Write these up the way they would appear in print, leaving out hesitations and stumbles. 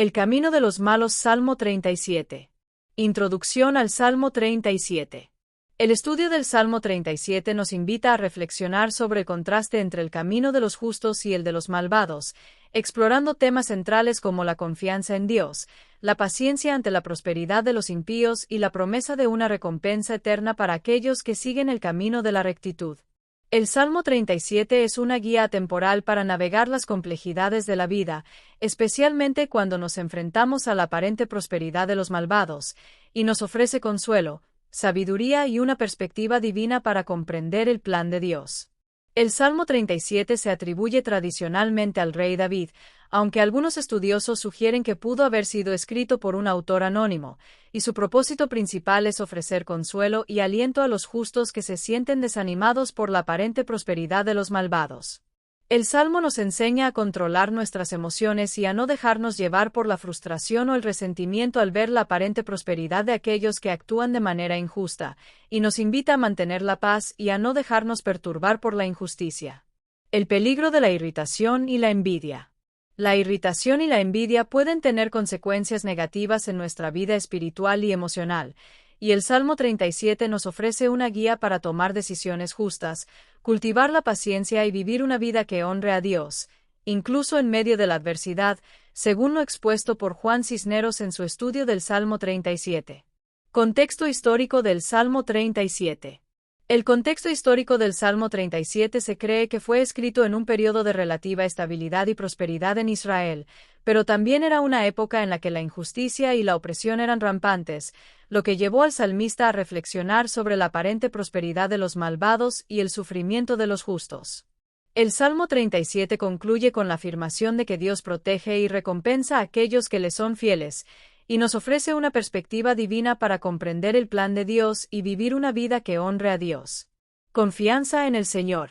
El camino de los malos. Salmo 37. Introducción al Salmo 37. El estudio del Salmo 37 nos invita a reflexionar sobre el contraste entre el camino de los justos y el de los malvados, explorando temas centrales como la confianza en Dios, la paciencia ante la prosperidad de los impíos y la promesa de una recompensa eterna para aquellos que siguen el camino de la rectitud. El Salmo 37 es una guía atemporal para navegar las complejidades de la vida, especialmente cuando nos enfrentamos a la aparente prosperidad de los malvados, y nos ofrece consuelo, sabiduría y una perspectiva divina para comprender el plan de Dios. El Salmo 37 se atribuye tradicionalmente al rey David, aunque algunos estudiosos sugieren que pudo haber sido escrito por un autor anónimo, y su propósito principal es ofrecer consuelo y aliento a los justos que se sienten desanimados por la aparente prosperidad de los malvados. El Salmo nos enseña a controlar nuestras emociones y a no dejarnos llevar por la frustración o el resentimiento al ver la aparente prosperidad de aquellos que actúan de manera injusta, y nos invita a mantener la paz y a no dejarnos perturbar por la injusticia. El peligro de la irritación y la envidia. La irritación y la envidia pueden tener consecuencias negativas en nuestra vida espiritual y emocional, y el Salmo 37 nos ofrece una guía para tomar decisiones justas, cultivar la paciencia y vivir una vida que honre a Dios, incluso en medio de la adversidad, según lo expuesto por Juan Cisneros en su estudio del Salmo 37. Contexto histórico del Salmo 37. El contexto histórico del Salmo 37 se cree que fue escrito en un periodo de relativa estabilidad y prosperidad en Israel, pero también era una época en la que la injusticia y la opresión eran rampantes, lo que llevó al salmista a reflexionar sobre la aparente prosperidad de los malvados y el sufrimiento de los justos. El Salmo 37 concluye con la afirmación de que Dios protege y recompensa a aquellos que le son fieles, y nos ofrece una perspectiva divina para comprender el plan de Dios y vivir una vida que honre a Dios. Confianza en el Señor.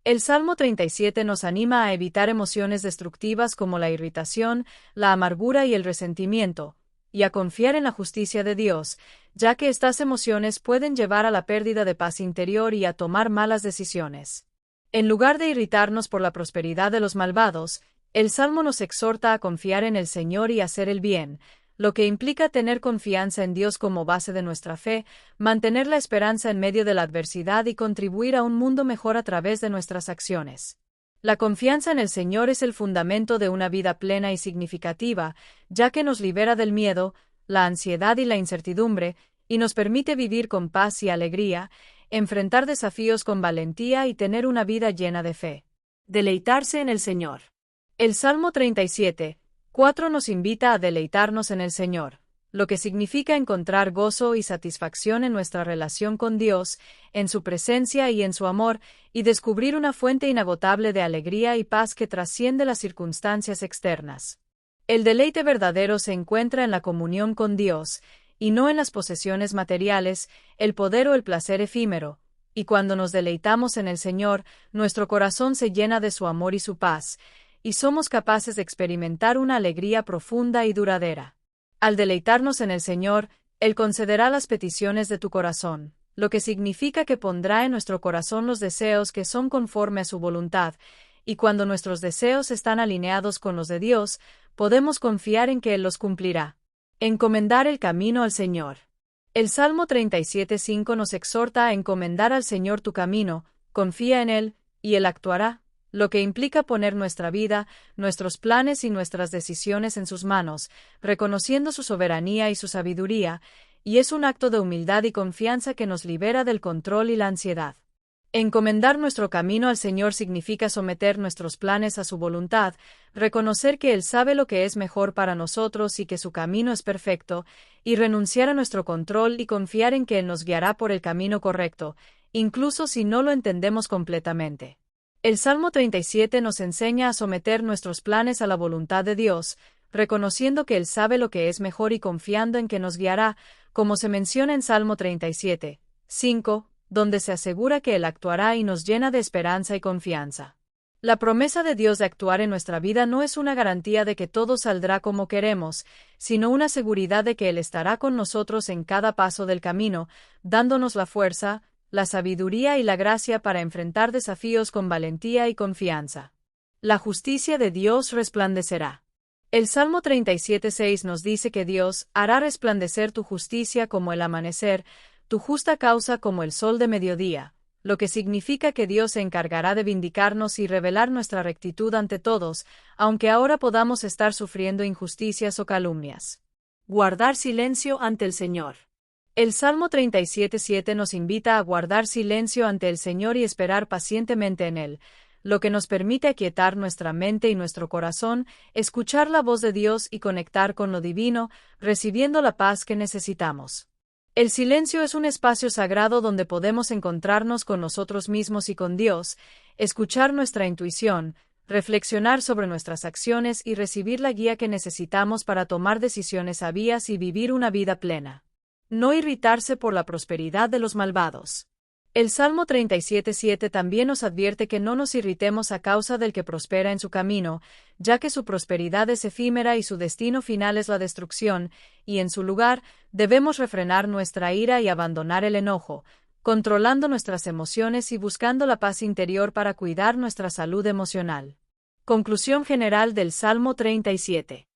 El Salmo 37 nos anima a evitar emociones destructivas como la irritación, la amargura y el resentimiento, y a confiar en la justicia de Dios, ya que estas emociones pueden llevar a la pérdida de paz interior y a tomar malas decisiones. En lugar de irritarnos por la prosperidad de los malvados, el Salmo nos exhorta a confiar en el Señor y hacer el bien, lo que implica tener confianza en Dios como base de nuestra fe, mantener la esperanza en medio de la adversidad y contribuir a un mundo mejor a través de nuestras acciones. La confianza en el Señor es el fundamento de una vida plena y significativa, ya que nos libera del miedo, la ansiedad y la incertidumbre, y nos permite vivir con paz y alegría, enfrentar desafíos con valentía y tener una vida llena de fe. Deleitarse en el Señor. El Salmo 37:4 nos invita a deleitarnos en el Señor, lo que significa encontrar gozo y satisfacción en nuestra relación con Dios, en su presencia y en su amor, y descubrir una fuente inagotable de alegría y paz que trasciende las circunstancias externas. El deleite verdadero se encuentra en la comunión con Dios, y no en las posesiones materiales, el poder o el placer efímero, y cuando nos deleitamos en el Señor, nuestro corazón se llena de su amor y su paz, y somos capaces de experimentar una alegría profunda y duradera. Al deleitarnos en el Señor, Él concederá las peticiones de tu corazón, lo que significa que pondrá en nuestro corazón los deseos que son conforme a su voluntad, y cuando nuestros deseos están alineados con los de Dios, podemos confiar en que Él los cumplirá. Encomendar el camino al Señor. El Salmo 37:5 nos exhorta a encomendar al Señor tu camino, confía en Él, y Él actuará, lo que implica poner nuestra vida, nuestros planes y nuestras decisiones en sus manos, reconociendo su soberanía y su sabiduría, y es un acto de humildad y confianza que nos libera del control y la ansiedad. Encomendar nuestro camino al Señor significa someter nuestros planes a su voluntad, reconocer que Él sabe lo que es mejor para nosotros y que su camino es perfecto, y renunciar a nuestro control y confiar en que Él nos guiará por el camino correcto, incluso si no lo entendemos completamente. El Salmo 37 nos enseña a someter nuestros planes a la voluntad de Dios, reconociendo que Él sabe lo que es mejor y confiando en que nos guiará, como se menciona en Salmo 37:5, donde se asegura que Él actuará y nos llena de esperanza y confianza. La promesa de Dios de actuar en nuestra vida no es una garantía de que todo saldrá como queremos, sino una seguridad de que Él estará con nosotros en cada paso del camino, dándonos la fuerza, la sabiduría y la gracia para enfrentar desafíos con valentía y confianza. La justicia de Dios resplandecerá. El Salmo 37:6 nos dice que Dios hará resplandecer tu justicia como el amanecer, tu justa causa como el sol de mediodía, lo que significa que Dios se encargará de vindicarnos y revelar nuestra rectitud ante todos, aunque ahora podamos estar sufriendo injusticias o calumnias. Guardar silencio ante el Señor. El Salmo 37:7 nos invita a guardar silencio ante el Señor y esperar pacientemente en Él, lo que nos permite aquietar nuestra mente y nuestro corazón, escuchar la voz de Dios y conectar con lo divino, recibiendo la paz que necesitamos. El silencio es un espacio sagrado donde podemos encontrarnos con nosotros mismos y con Dios, escuchar nuestra intuición, reflexionar sobre nuestras acciones y recibir la guía que necesitamos para tomar decisiones sabias y vivir una vida plena. No irritarse por la prosperidad de los malvados. El Salmo 37:7 también nos advierte que no nos irritemos a causa del que prospera en su camino, ya que su prosperidad es efímera y su destino final es la destrucción, y en su lugar, debemos refrenar nuestra ira y abandonar el enojo, controlando nuestras emociones y buscando la paz interior para cuidar nuestra salud emocional. Conclusión general del Salmo 37.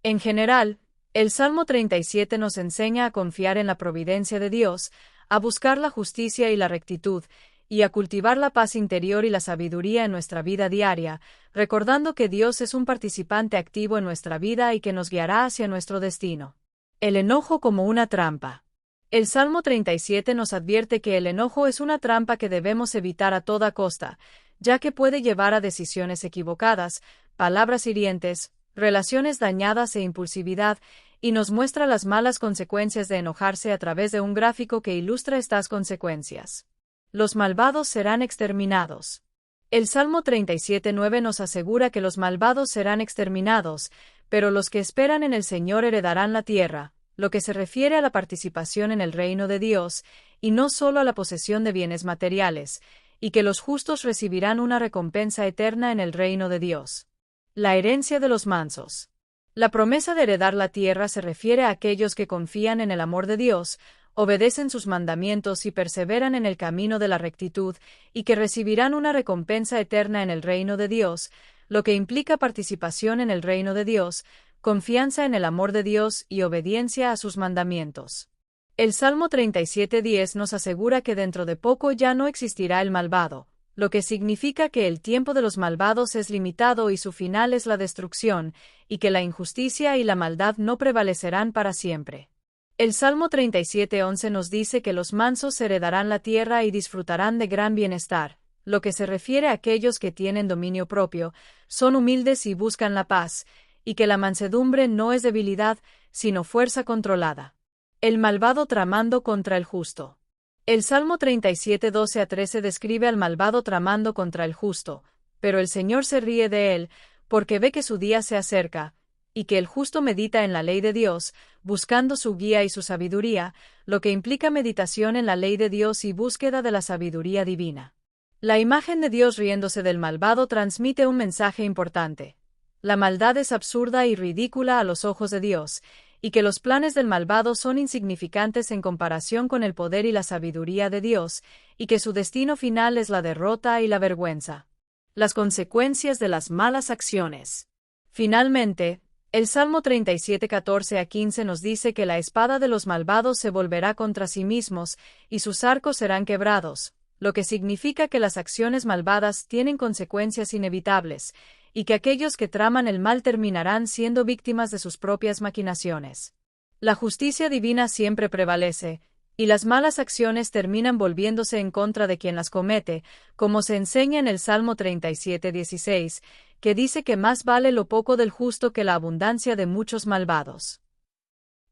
En general, el Salmo 37 nos enseña a confiar en la providencia de Dios, a buscar la justicia y la rectitud, y a cultivar la paz interior y la sabiduría en nuestra vida diaria, recordando que Dios es un participante activo en nuestra vida y que nos guiará hacia nuestro destino. El enojo como una trampa. El Salmo 37 nos advierte que el enojo es una trampa que debemos evitar a toda costa, ya que puede llevar a decisiones equivocadas, palabras hirientes, relaciones dañadas e impulsividad, y nos muestra las malas consecuencias de enojarse a través de un gráfico que ilustra estas consecuencias. Los malvados serán exterminados. El Salmo 37:9 nos asegura que los malvados serán exterminados, pero los que esperan en el Señor heredarán la tierra, lo que se refiere a la participación en el reino de Dios, y no solo a la posesión de bienes materiales, y que los justos recibirán una recompensa eterna en el reino de Dios. La herencia de los mansos. La promesa de heredar la tierra se refiere a aquellos que confían en el amor de Dios, obedecen sus mandamientos y perseveran en el camino de la rectitud, y que recibirán una recompensa eterna en el reino de Dios, lo que implica participación en el reino de Dios, confianza en el amor de Dios y obediencia a sus mandamientos. El Salmo 37:10 nos asegura que dentro de poco ya no existirá el malvado, lo que significa que el tiempo de los malvados es limitado y su final es la destrucción, y que la injusticia y la maldad no prevalecerán para siempre. El Salmo 37:11 nos dice que los mansos heredarán la tierra y disfrutarán de gran bienestar, lo que se refiere a aquellos que tienen dominio propio, son humildes y buscan la paz, y que la mansedumbre no es debilidad, sino fuerza controlada. El malvado tramando contra el justo. El Salmo 37:12-13 describe al malvado tramando contra el justo, pero el Señor se ríe de él, porque ve que su día se acerca, y que el justo medita en la ley de Dios, buscando su guía y su sabiduría, lo que implica meditación en la ley de Dios y búsqueda de la sabiduría divina. La imagen de Dios riéndose del malvado transmite un mensaje importante. La maldad es absurda y ridícula a los ojos de Dios, y que los planes del malvado son insignificantes en comparación con el poder y la sabiduría de Dios, y que su destino final es la derrota y la vergüenza. Las consecuencias de las malas acciones. Finalmente, el Salmo 37:14-15 nos dice que la espada de los malvados se volverá contra sí mismos, y sus arcos serán quebrados, lo que significa que las acciones malvadas tienen consecuencias inevitables, y que aquellos que traman el mal terminarán siendo víctimas de sus propias maquinaciones. La justicia divina siempre prevalece, y las malas acciones terminan volviéndose en contra de quien las comete, como se enseña en el Salmo 37:16, que dice que más vale lo poco del justo que la abundancia de muchos malvados.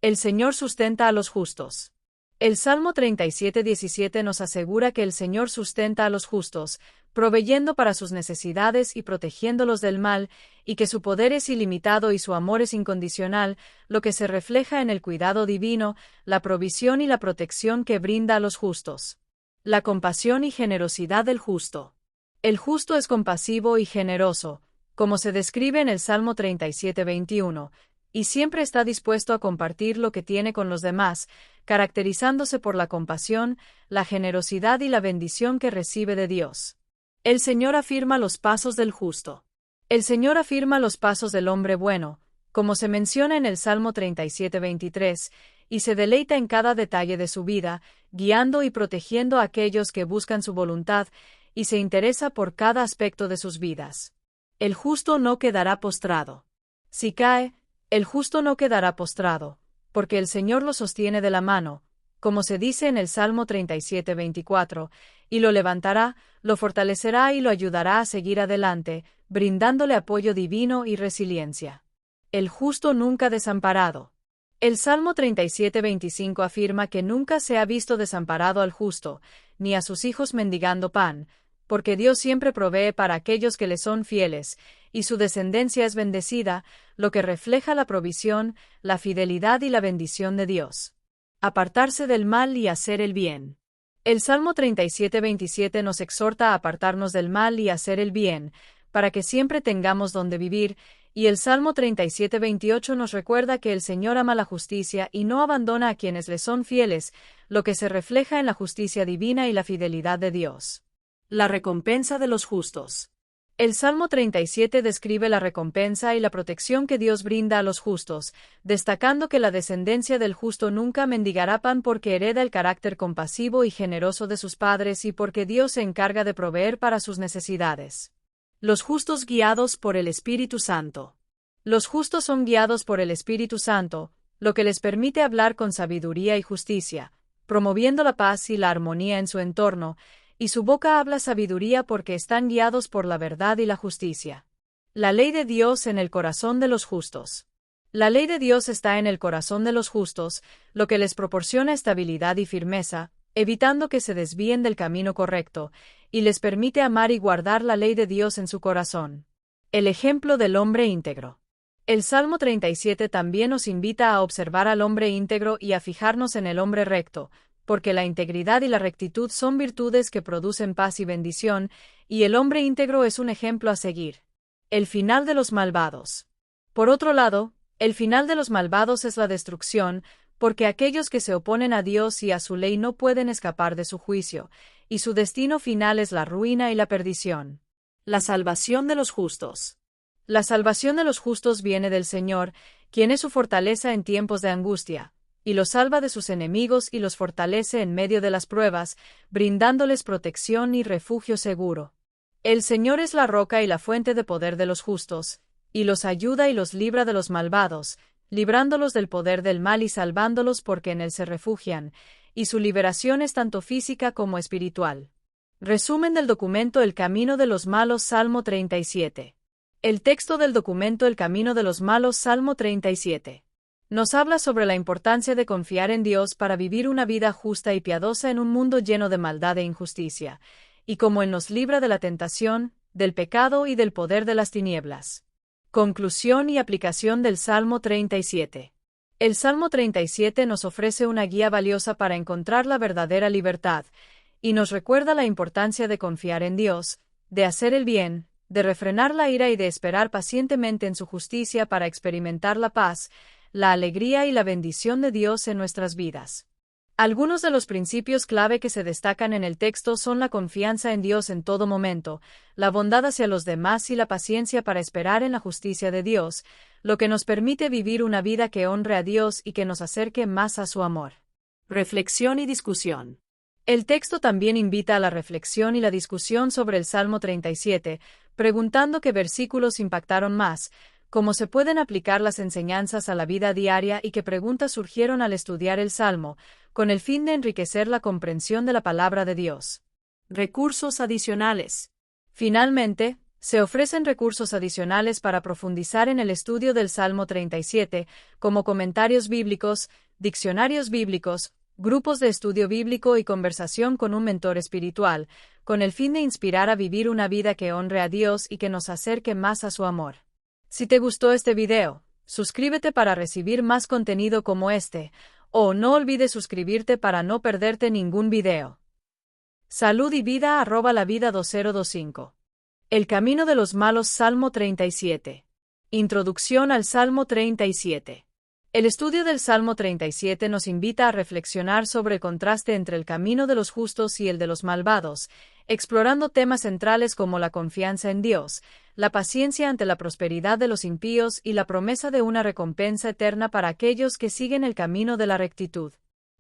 El Señor sustenta a los justos. El Salmo 37:17 nos asegura que el Señor sustenta a los justos, proveyendo para sus necesidades y protegiéndolos del mal, y que su poder es ilimitado y su amor es incondicional, lo que se refleja en el cuidado divino, la provisión y la protección que brinda a los justos. La compasión y generosidad del justo. El justo es compasivo y generoso, como se describe en el Salmo 37:21, y siempre está dispuesto a compartir lo que tiene con los demás, caracterizándose por la compasión, la generosidad y la bendición que recibe de Dios. El Señor afirma los pasos del justo. El Señor afirma los pasos del hombre bueno, como se menciona en el Salmo 37:23, y se deleita en cada detalle de su vida, guiando y protegiendo a aquellos que buscan su voluntad, y se interesa por cada aspecto de sus vidas. El justo no quedará postrado. Si cae, el justo no quedará postrado, porque el Señor lo sostiene de la mano, como se dice en el Salmo 37:24, y lo levantará, lo fortalecerá y lo ayudará a seguir adelante, brindándole apoyo divino y resiliencia. El justo nunca desamparado. El Salmo 37:25 afirma que nunca se ha visto desamparado al justo, ni a sus hijos mendigando pan, porque Dios siempre provee para aquellos que le son fieles, y su descendencia es bendecida, lo que refleja la provisión, la fidelidad y la bendición de Dios. Apartarse del mal y hacer el bien. El Salmo 37:27 nos exhorta a apartarnos del mal y hacer el bien, para que siempre tengamos donde vivir, y el Salmo 37:28 nos recuerda que el Señor ama la justicia y no abandona a quienes le son fieles, lo que se refleja en la justicia divina y la fidelidad de Dios. La recompensa de los justos. El Salmo 37 describe la recompensa y la protección que Dios brinda a los justos, destacando que la descendencia del justo nunca mendigará pan porque hereda el carácter compasivo y generoso de sus padres y porque Dios se encarga de proveer para sus necesidades. Los justos guiados por el Espíritu Santo. Los justos son guiados por el Espíritu Santo, lo que les permite hablar con sabiduría y justicia, promoviendo la paz y la armonía en su entorno, y su boca habla sabiduría porque están guiados por la verdad y la justicia. La ley de Dios en el corazón de los justos. La ley de Dios está en el corazón de los justos, lo que les proporciona estabilidad y firmeza, evitando que se desvíen del camino correcto, y les permite amar y guardar la ley de Dios en su corazón. El ejemplo del hombre íntegro. El Salmo 37 también nos invita a observar al hombre íntegro y a fijarnos en el hombre recto, porque la integridad y la rectitud son virtudes que producen paz y bendición, y el hombre íntegro es un ejemplo a seguir. El final de los malvados. Por otro lado, el final de los malvados es la destrucción, porque aquellos que se oponen a Dios y a su ley no pueden escapar de su juicio, y su destino final es la ruina y la perdición. La salvación de los justos. La salvación de los justos viene del Señor, quien es su fortaleza en tiempos de angustia, y los salva de sus enemigos y los fortalece en medio de las pruebas, brindándoles protección y refugio seguro. El Señor es la roca y la fuente de poder de los justos, y los ayuda y los libra de los malvados, librándolos del poder del mal y salvándolos porque en él se refugian, y su liberación es tanto física como espiritual. Resumen del documento El camino de los malos, Salmo 37. El texto del documento El camino de los malos, Salmo 37. Nos habla sobre la importancia de confiar en Dios para vivir una vida justa y piadosa en un mundo lleno de maldad e injusticia, y cómo Él nos libra de la tentación, del pecado y del poder de las tinieblas. Conclusión y aplicación del Salmo 37. El Salmo 37 nos ofrece una guía valiosa para encontrar la verdadera libertad, y nos recuerda la importancia de confiar en Dios, de hacer el bien, de refrenar la ira y de esperar pacientemente en su justicia para experimentar la paz, la alegría y la bendición de Dios en nuestras vidas. Algunos de los principios clave que se destacan en el texto son la confianza en Dios en todo momento, la bondad hacia los demás y la paciencia para esperar en la justicia de Dios, lo que nos permite vivir una vida que honre a Dios y que nos acerque más a su amor. Reflexión y discusión. El texto también invita a la reflexión y la discusión sobre el Salmo 37, preguntando qué versículos impactaron más, cómo se pueden aplicar las enseñanzas a la vida diaria y qué preguntas surgieron al estudiar el Salmo, con el fin de enriquecer la comprensión de la palabra de Dios. Recursos adicionales. Finalmente, se ofrecen recursos adicionales para profundizar en el estudio del Salmo 37, como comentarios bíblicos, diccionarios bíblicos, grupos de estudio bíblico y conversación con un mentor espiritual, con el fin de inspirar a vivir una vida que honre a Dios y que nos acerque más a su amor. Si te gustó este video, suscríbete para recibir más contenido como este, o no olvides suscribirte para no perderte ningún video. Salud y vida @lavida 2025. El camino de los malos, Salmo 37. Introducción al Salmo 37. El estudio del Salmo 37 nos invita a reflexionar sobre el contraste entre el camino de los justos y el de los malvados, explorando temas centrales como la confianza en Dios, la paciencia ante la prosperidad de los impíos y la promesa de una recompensa eterna para aquellos que siguen el camino de la rectitud.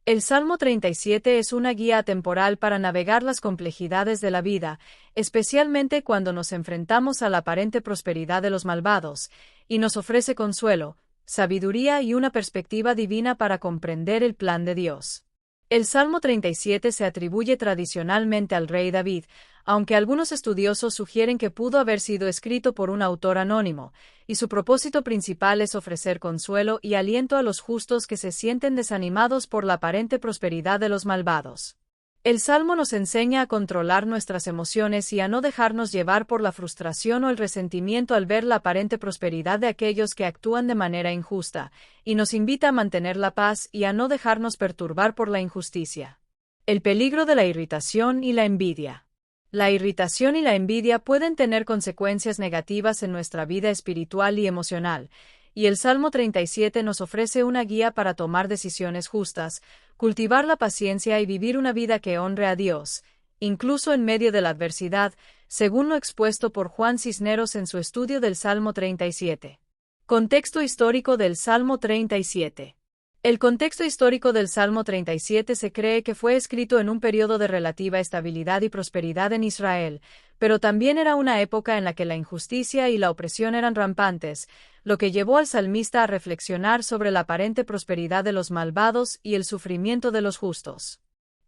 El Salmo 37 es una guía atemporal para navegar las complejidades de la vida, especialmente cuando nos enfrentamos a la aparente prosperidad de los malvados, y nos ofrece consuelo, sabiduría y una perspectiva divina para comprender el plan de Dios. El Salmo 37 se atribuye tradicionalmente al rey David, aunque algunos estudiosos sugieren que pudo haber sido escrito por un autor anónimo, y su propósito principal es ofrecer consuelo y aliento a los justos que se sienten desanimados por la aparente prosperidad de los malvados. El Salmo nos enseña a controlar nuestras emociones y a no dejarnos llevar por la frustración o el resentimiento al ver la aparente prosperidad de aquellos que actúan de manera injusta, y nos invita a mantener la paz y a no dejarnos perturbar por la injusticia. El peligro de la irritación y la envidia. La irritación y la envidia pueden tener consecuencias negativas en nuestra vida espiritual y emocional, y el Salmo 37 nos ofrece una guía para tomar decisiones justas, cultivar la paciencia y vivir una vida que honre a Dios, incluso en medio de la adversidad, según lo expuesto por Juan Cisneros en su estudio del Salmo 37. Contexto histórico del Salmo 37. El contexto histórico del Salmo 37 se cree que fue escrito en un periodo de relativa estabilidad y prosperidad en Israel, pero también era una época en la que la injusticia y la opresión eran rampantes, lo que llevó al salmista a reflexionar sobre la aparente prosperidad de los malvados y el sufrimiento de los justos.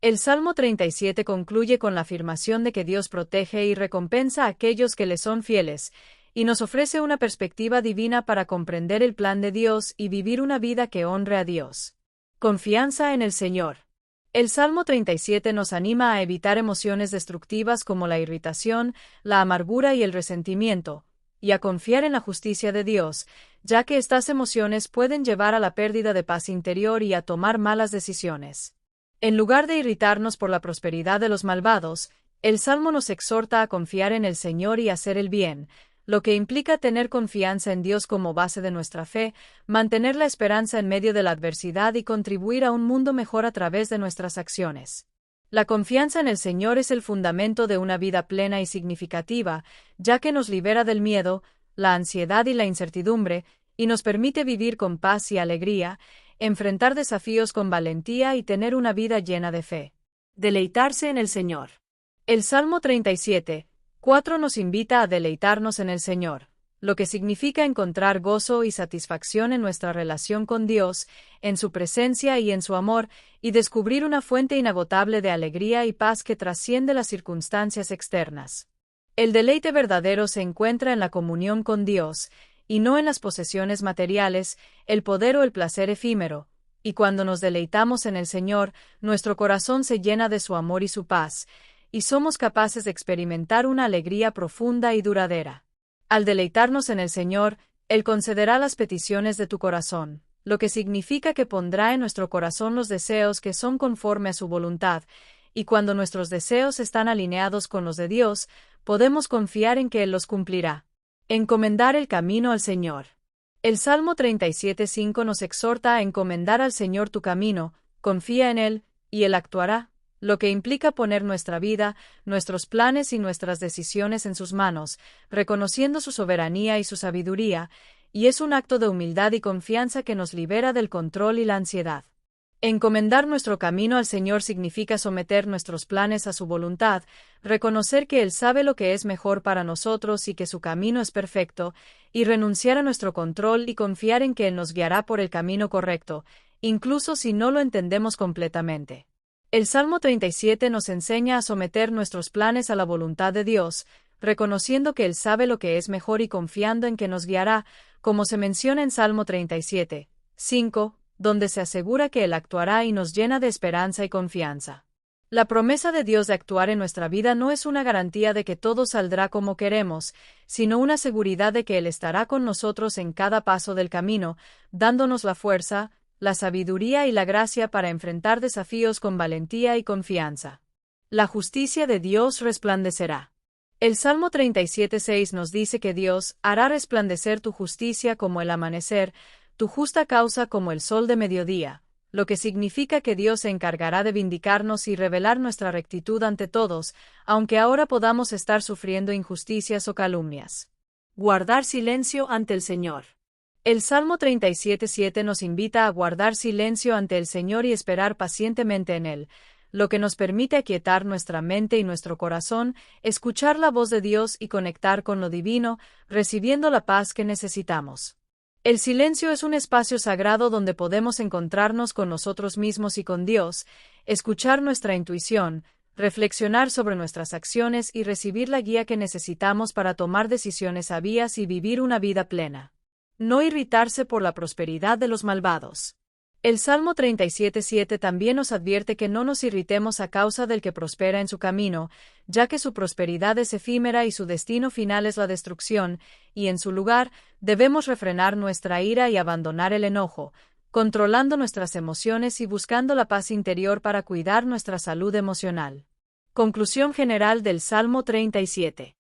El Salmo 37 concluye con la afirmación de que Dios protege y recompensa a aquellos que le son fieles, y nos ofrece una perspectiva divina para comprender el plan de Dios y vivir una vida que honre a Dios. Confianza en el Señor. El Salmo 37 nos anima a evitar emociones destructivas como la irritación, la amargura y el resentimiento, y a confiar en la justicia de Dios, ya que estas emociones pueden llevar a la pérdida de paz interior y a tomar malas decisiones. En lugar de irritarnos por la prosperidad de los malvados, el Salmo nos exhorta a confiar en el Señor y hacer el bien, lo que implica tener confianza en Dios como base de nuestra fe, mantener la esperanza en medio de la adversidad y contribuir a un mundo mejor a través de nuestras acciones. La confianza en el Señor es el fundamento de una vida plena y significativa, ya que nos libera del miedo, la ansiedad y la incertidumbre, y nos permite vivir con paz y alegría, enfrentar desafíos con valentía y tener una vida llena de fe. Deleitarse en el Señor. El Salmo 37:4 nos invita a deleitarnos en el Señor, lo que significa encontrar gozo y satisfacción en nuestra relación con Dios, en su presencia y en su amor, y descubrir una fuente inagotable de alegría y paz que trasciende las circunstancias externas. El deleite verdadero se encuentra en la comunión con Dios, y no en las posesiones materiales, el poder o el placer efímero, y cuando nos deleitamos en el Señor, nuestro corazón se llena de su amor y su paz, y somos capaces de experimentar una alegría profunda y duradera. Al deleitarnos en el Señor, Él concederá las peticiones de tu corazón, lo que significa que pondrá en nuestro corazón los deseos que son conforme a su voluntad, y cuando nuestros deseos están alineados con los de Dios, podemos confiar en que Él los cumplirá. Encomendar el camino al Señor. El Salmo 37:5 nos exhorta a encomendar al Señor tu camino, confía en Él, y Él actuará, lo que implica poner nuestra vida, nuestros planes y nuestras decisiones en sus manos, reconociendo su soberanía y su sabiduría, y es un acto de humildad y confianza que nos libera del control y la ansiedad. Encomendar nuestro camino al Señor significa someter nuestros planes a su voluntad, reconocer que Él sabe lo que es mejor para nosotros y que su camino es perfecto, y renunciar a nuestro control y confiar en que Él nos guiará por el camino correcto, incluso si no lo entendemos completamente. El Salmo 37 nos enseña a someter nuestros planes a la voluntad de Dios, reconociendo que Él sabe lo que es mejor y confiando en que nos guiará, como se menciona en Salmo 37:5, donde se asegura que Él actuará y nos llena de esperanza y confianza. La promesa de Dios de actuar en nuestra vida no es una garantía de que todo saldrá como queremos, sino una seguridad de que Él estará con nosotros en cada paso del camino, dándonos la fuerza, la sabiduría y la gracia para enfrentar desafíos con valentía y confianza. La justicia de Dios resplandecerá. El Salmo 37:6 nos dice que Dios hará resplandecer tu justicia como el amanecer, tu justa causa como el sol de mediodía, lo que significa que Dios se encargará de vindicarnos y revelar nuestra rectitud ante todos, aunque ahora podamos estar sufriendo injusticias o calumnias. Guardar silencio ante el Señor. El Salmo 37:7 nos invita a guardar silencio ante el Señor y esperar pacientemente en Él, lo que nos permite aquietar nuestra mente y nuestro corazón, escuchar la voz de Dios y conectar con lo divino, recibiendo la paz que necesitamos. El silencio es un espacio sagrado donde podemos encontrarnos con nosotros mismos y con Dios, escuchar nuestra intuición, reflexionar sobre nuestras acciones y recibir la guía que necesitamos para tomar decisiones sabias y vivir una vida plena. No irritarse por la prosperidad de los malvados. El Salmo 37:7 también nos advierte que no nos irritemos a causa del que prospera en su camino, ya que su prosperidad es efímera y su destino final es la destrucción, y en su lugar, debemos refrenar nuestra ira y abandonar el enojo, controlando nuestras emociones y buscando la paz interior para cuidar nuestra salud emocional. Conclusión general del Salmo 37.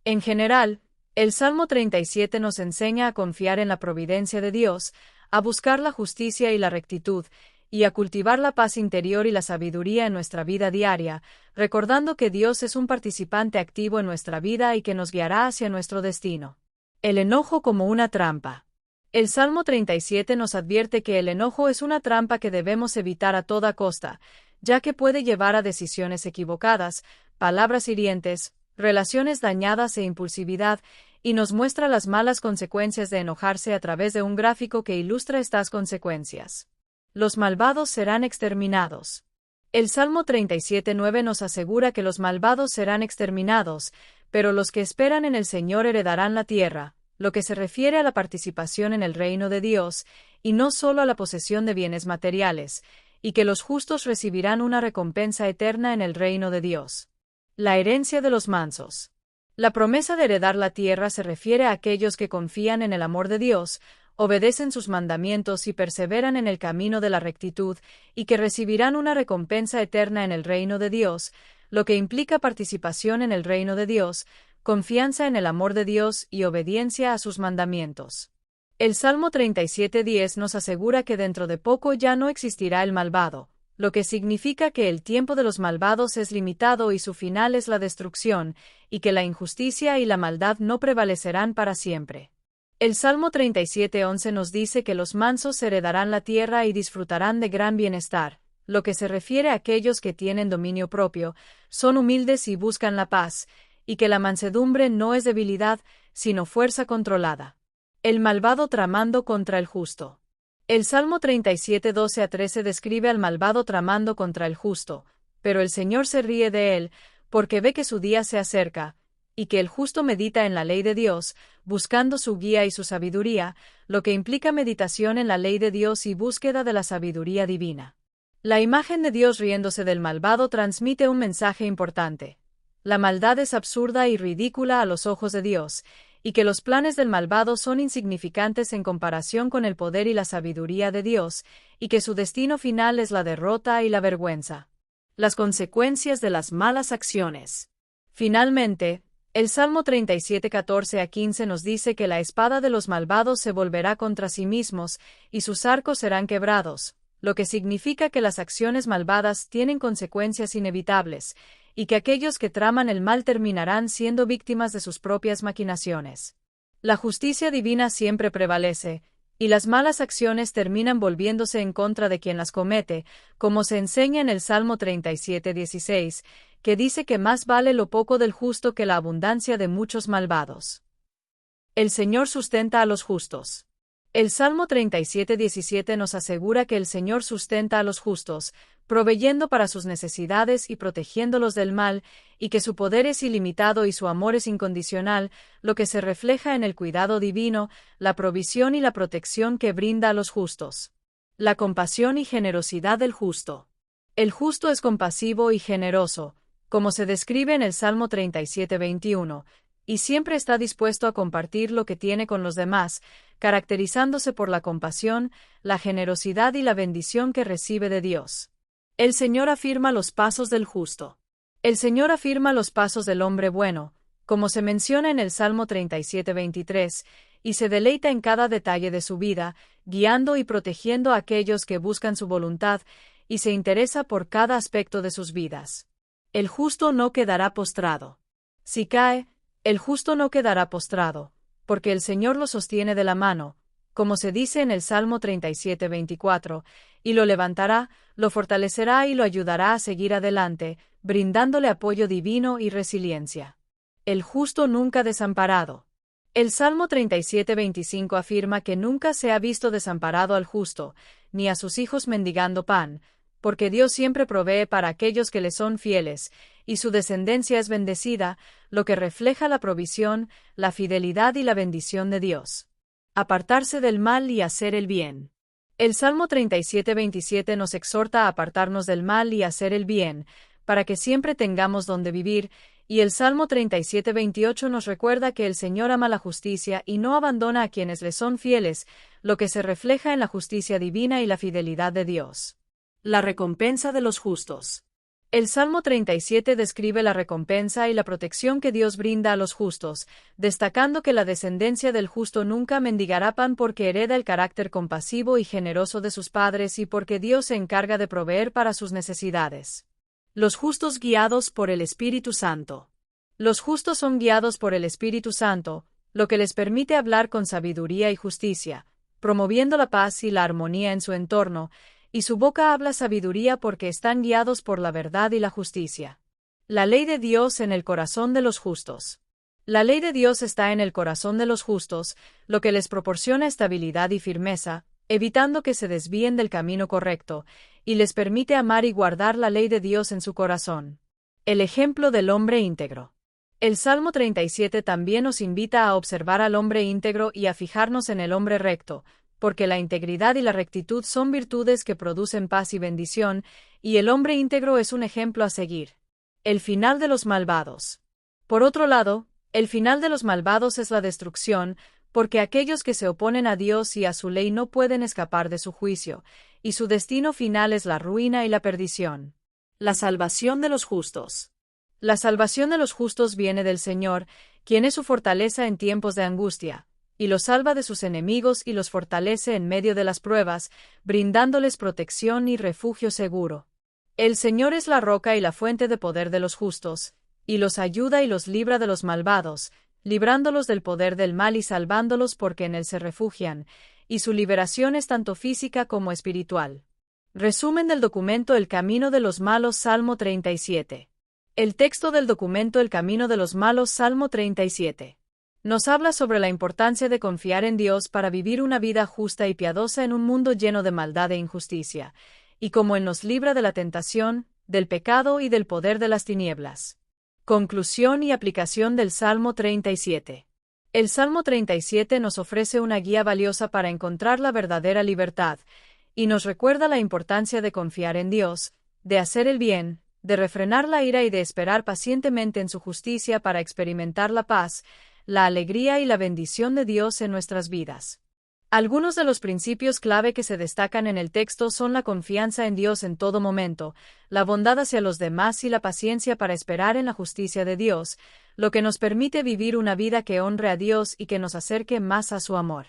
En general, el Salmo 37 nos enseña a confiar en la providencia de Dios, a buscar la justicia y la rectitud, y a cultivar la paz interior y la sabiduría en nuestra vida diaria, recordando que Dios es un participante activo en nuestra vida y que nos guiará hacia nuestro destino. El enojo como una trampa. El Salmo 37 nos advierte que el enojo es una trampa que debemos evitar a toda costa, ya que puede llevar a decisiones equivocadas, palabras hirientes, relaciones dañadas e impulsividad, y nos muestra las malas consecuencias de enojarse a través de un gráfico que ilustra estas consecuencias. Los malvados serán exterminados. El Salmo 37:9 nos asegura que los malvados serán exterminados, pero los que esperan en el Señor heredarán la tierra, lo que se refiere a la participación en el reino de Dios, y no solo a la posesión de bienes materiales, y que los justos recibirán una recompensa eterna en el reino de Dios. La herencia de los mansos. La promesa de heredar la tierra se refiere a aquellos que confían en el amor de Dios, obedecen sus mandamientos y perseveran en el camino de la rectitud, y que recibirán una recompensa eterna en el reino de Dios, lo que implica participación en el reino de Dios, confianza en el amor de Dios y obediencia a sus mandamientos. El Salmo 37:10 nos asegura que dentro de poco ya no existirá el malvado, lo que significa que el tiempo de los malvados es limitado y su final es la destrucción, y que la injusticia y la maldad no prevalecerán para siempre. El Salmo 37:11 nos dice que los mansos heredarán la tierra y disfrutarán de gran bienestar, lo que se refiere a aquellos que tienen dominio propio, son humildes y buscan la paz, y que la mansedumbre no es debilidad, sino fuerza controlada. El malvado tramando contra el justo. El Salmo 37:12-13 describe al malvado tramando contra el justo, pero el Señor se ríe de él, porque ve que su día se acerca, y que el justo medita en la ley de Dios, buscando su guía y su sabiduría, lo que implica meditación en la ley de Dios y búsqueda de la sabiduría divina. La imagen de Dios riéndose del malvado transmite un mensaje importante. La maldad es absurda y ridícula a los ojos de Dios, y que los planes del malvado son insignificantes en comparación con el poder y la sabiduría de Dios, y que su destino final es la derrota y la vergüenza. Las consecuencias de las malas acciones. Finalmente, el Salmo 37:14-15 nos dice que la espada de los malvados se volverá contra sí mismos, y sus arcos serán quebrados, lo que significa que las acciones malvadas tienen consecuencias inevitables, y que aquellos que traman el mal terminarán siendo víctimas de sus propias maquinaciones. La justicia divina siempre prevalece, y las malas acciones terminan volviéndose en contra de quien las comete, como se enseña en el Salmo 37:16, que dice que más vale lo poco del justo que la abundancia de muchos malvados. El Señor sustenta a los justos. El Salmo 37:17 nos asegura que el Señor sustenta a los justos, proveyendo para sus necesidades y protegiéndolos del mal, y que su poder es ilimitado y su amor es incondicional, lo que se refleja en el cuidado divino, la provisión y la protección que brinda a los justos. La compasión y generosidad del justo. El justo es compasivo y generoso, como se describe en el Salmo 37:21, y siempre está dispuesto a compartir lo que tiene con los demás, caracterizándose por la compasión, la generosidad y la bendición que recibe de Dios. El Señor afirma los pasos del justo. El Señor afirma los pasos del hombre bueno, como se menciona en el Salmo 37:23, y se deleita en cada detalle de su vida, guiando y protegiendo a aquellos que buscan su voluntad, y se interesa por cada aspecto de sus vidas. El justo no quedará postrado. Si cae, el justo no quedará postrado, porque el Señor lo sostiene de la mano, como se dice en el Salmo 37:24, y lo levantará, lo fortalecerá y lo ayudará a seguir adelante, brindándole apoyo divino y resiliencia. El justo nunca desamparado. El Salmo 37:25 afirma que nunca se ha visto desamparado al justo, ni a sus hijos mendigando pan, porque Dios siempre provee para aquellos que le son fieles, y su descendencia es bendecida, lo que refleja la provisión, la fidelidad y la bendición de Dios. Apartarse del mal y hacer el bien. El Salmo 37:27 nos exhorta a apartarnos del mal y hacer el bien, para que siempre tengamos donde vivir, y el Salmo 37:28 nos recuerda que el Señor ama la justicia y no abandona a quienes le son fieles, lo que se refleja en la justicia divina y la fidelidad de Dios. La recompensa de los justos. El Salmo 37 describe la recompensa y la protección que Dios brinda a los justos, destacando que la descendencia del justo nunca mendigará pan porque hereda el carácter compasivo y generoso de sus padres y porque Dios se encarga de proveer para sus necesidades. Los justos guiados por el Espíritu Santo. Los justos son guiados por el Espíritu Santo, lo que les permite hablar con sabiduría y justicia, promoviendo la paz y la armonía en su entorno, y su boca habla sabiduría porque están guiados por la verdad y la justicia. La ley de Dios en el corazón de los justos. La ley de Dios está en el corazón de los justos, lo que les proporciona estabilidad y firmeza, evitando que se desvíen del camino correcto, y les permite amar y guardar la ley de Dios en su corazón. El ejemplo del hombre íntegro. El Salmo 37 también nos invita a observar al hombre íntegro y a fijarnos en el hombre recto, porque la integridad y la rectitud son virtudes que producen paz y bendición, y el hombre íntegro es un ejemplo a seguir. El final de los malvados. Por otro lado, el final de los malvados es la destrucción, porque aquellos que se oponen a Dios y a su ley no pueden escapar de su juicio, y su destino final es la ruina y la perdición. La salvación de los justos. La salvación de los justos viene del Señor, quien es su fortaleza en tiempos de angustia, y los salva de sus enemigos y los fortalece en medio de las pruebas, brindándoles protección y refugio seguro. El Señor es la roca y la fuente de poder de los justos, y los ayuda y los libra de los malvados, librándolos del poder del mal y salvándolos porque en él se refugian, y su liberación es tanto física como espiritual. Resumen del documento El Camino de los Malos, Salmo 37. El texto del documento El Camino de los Malos, Salmo 37. Nos habla sobre la importancia de confiar en Dios para vivir una vida justa y piadosa en un mundo lleno de maldad e injusticia, y cómo Él nos libra de la tentación, del pecado y del poder de las tinieblas. Conclusión y aplicación del Salmo 37. El Salmo 37 nos ofrece una guía valiosa para encontrar la verdadera libertad, y nos recuerda la importancia de confiar en Dios, de hacer el bien, de refrenar la ira y de esperar pacientemente en su justicia para experimentar la paz, la alegría y la bendición de Dios en nuestras vidas. Algunos de los principios clave que se destacan en el texto son la confianza en Dios en todo momento, la bondad hacia los demás y la paciencia para esperar en la justicia de Dios, lo que nos permite vivir una vida que honre a Dios y que nos acerque más a su amor.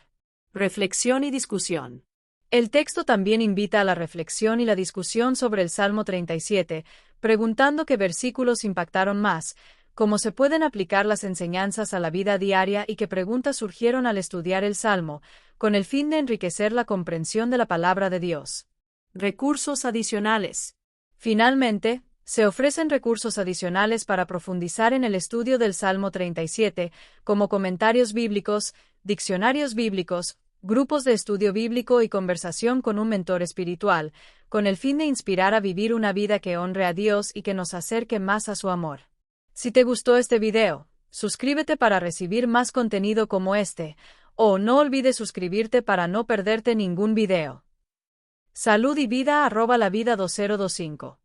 Reflexión y discusión. El texto también invita a la reflexión y la discusión sobre el Salmo 37, preguntando qué versículos impactaron más, cómo se pueden aplicar las enseñanzas a la vida diaria y qué preguntas surgieron al estudiar el Salmo, con el fin de enriquecer la comprensión de la palabra de Dios. Recursos adicionales. Finalmente, se ofrecen recursos adicionales para profundizar en el estudio del Salmo 37, como comentarios bíblicos, diccionarios bíblicos, grupos de estudio bíblico y conversación con un mentor espiritual, con el fin de inspirar a vivir una vida que honre a Dios y que nos acerque más a su amor. Si te gustó este video, suscríbete para recibir más contenido como este, o no olvides suscribirte para no perderte ningún video. Salud y vida @lavida2025